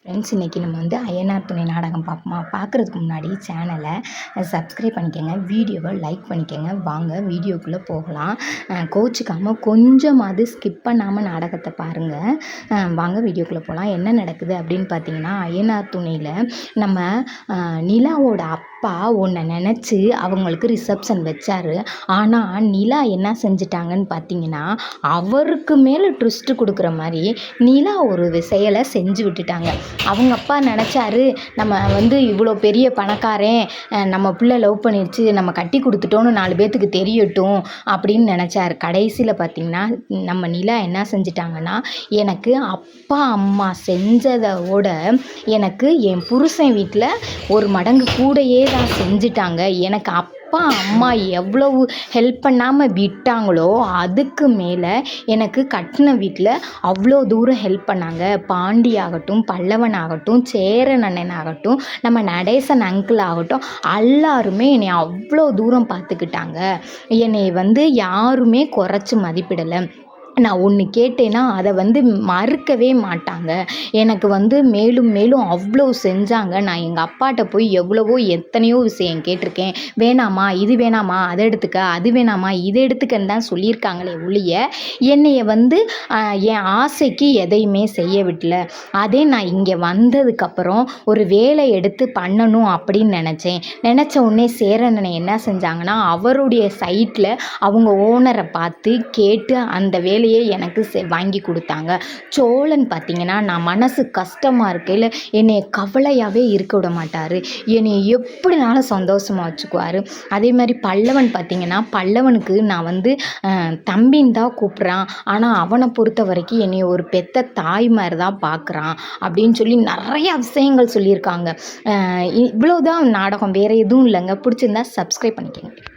Friends, இன்றைக்கி நம்ம வந்து அய்யனார் துணை நாடகம் பார்ப்போமா? பார்க்குறதுக்கு முன்னாடி சேனலை சப்ஸ்கிரைப் பண்ணிக்கோங்க, வீடியோவை லைக் பண்ணிக்கோங்க. வாங்க வீடியோக்குள்ளே போகலாம். கோச்சிக்காமல் கொஞ்சமாவது ஸ்கிப் பண்ணாமல் நாடகத்தை பாருங்கள். வாங்க வீடியோக்குள்ளே போகலாம். என்ன நடக்குது அப்படின்னு பார்த்தீங்கன்னா, அய்யனார் துணையில் நம்ம நிலாவோட அப்பா ஒன்றை நினச்சி அவங்களுக்கு ரிசப்ஷன் வச்சார். ஆனால் நிலா என்ன செஞ்சிட்டாங்கன்னு பார்த்தீங்கன்னா, அவருக்கு மேலே ட்விஸ்ட்டு கொடுக்குற மாதிரி நிலா ஒரு செயலை செஞ்சு விட்டுட்டாங்க. அவங்க அப்பா நினச்சாரு, நம்ம வந்து இவ்வளோ பெரிய பணக்காரன், நம்ம பிள்ளை லவ் பண்ணிடுச்சு, நம்ம கட்டி கொடுத்துட்டோன்னு 4 பேர்த்துக்கு தெரியட்டும் அப்படின்னு நினச்சாரு. கடைசியில் பார்த்திங்கன்னா நம்ம நிலா என்ன செஞ்சிட்டாங்கன்னா, எனக்கு அப்பா அம்மா செஞ்சதோட எனக்கு என் புருஷன் வீட்டில் ஒரு மடங்கு கூடையே தான் செஞ்சிட்டாங்க. எனக்கு அப்பா அம்மா எவ்வளவு ஹெல்ப் பண்ணாமல் விட்டாங்களோ அதுக்கு மேலே எனக்கு கட்டின வீட்டில் அவ்வளோ தூரம் ஹெல்ப் பண்ணாங்க. பாண்டி ஆகட்டும், பல்லவன் ஆகட்டும், சேரன் அண்ணன் ஆகட்டும், நம்ம நடேசன் அங்கிள் ஆகட்டும், எல்லாருமே என்னை அவ்வளோ தூரம் பார்த்துக்கிட்டாங்க. என்னை வந்து யாருமே குறைச்சி மதிப்பிடலை. நான் ஒன்று கேட்டேன்னா அதை வந்து மறுக்கவே மாட்டாங்க. எனக்கு வந்து மேலும் மேலும் அவ்வளோ செஞ்சாங்க. நான் எங்கள் அப்பாட்ட போய் எத்தனையோ விஷயம் கேட்டிருக்கேன். வேணாமா இது வேணாமா அதை எடுத்துக்க, அது வேணாமா இதை எடுத்துக்கன்னு தான் சொல்லியிருக்காங்களே ஒழிய என்னைய வந்து என் ஆசைக்கு எதையுமே செய்ய விடல. அதே நான் இங்கே வந்ததுக்கப்புறம் ஒரு வேலை எடுத்து பண்ணணும் அப்படின்னு நினச்ச உடனே சேரனனை என்ன செஞ்சாங்கன்னா, அவருடைய சைட்டில் அவங்க ஓனரை பார்த்து கேட்டு அந்த வேலையை எனக்கு வாங்கி கொடுத்தாங்க. சோழன் பார்த்திங்கன்னா, நான் மனசு கஷ்டமாக இருக்கையில் என்னை கவலையாகவே இருக்க விட மாட்டார். என்னை எப்படினாலும் சந்தோஷமாக வச்சுக்குவார். அதே மாதிரி பல்லவன் பார்த்திங்கன்னா, பல்லவனுக்கு நான் வந்து தம்பின்னு தான் கூப்பிட்றான். ஆனால் அவனை பொறுத்த வரைக்கும் என்னை ஒரு பெத்த தாய் மாதிரி தான் பார்க்குறான் அப்படின்னு சொல்லி நிறையா விஷயங்கள் சொல்லியிருக்காங்க. இவ்வளோதான் நாடகம், வேறு எதுவும் இல்லைங்க. பிடிச்சிருந்தா சப்ஸ்கிரைப் பண்ணிக்கோங்க.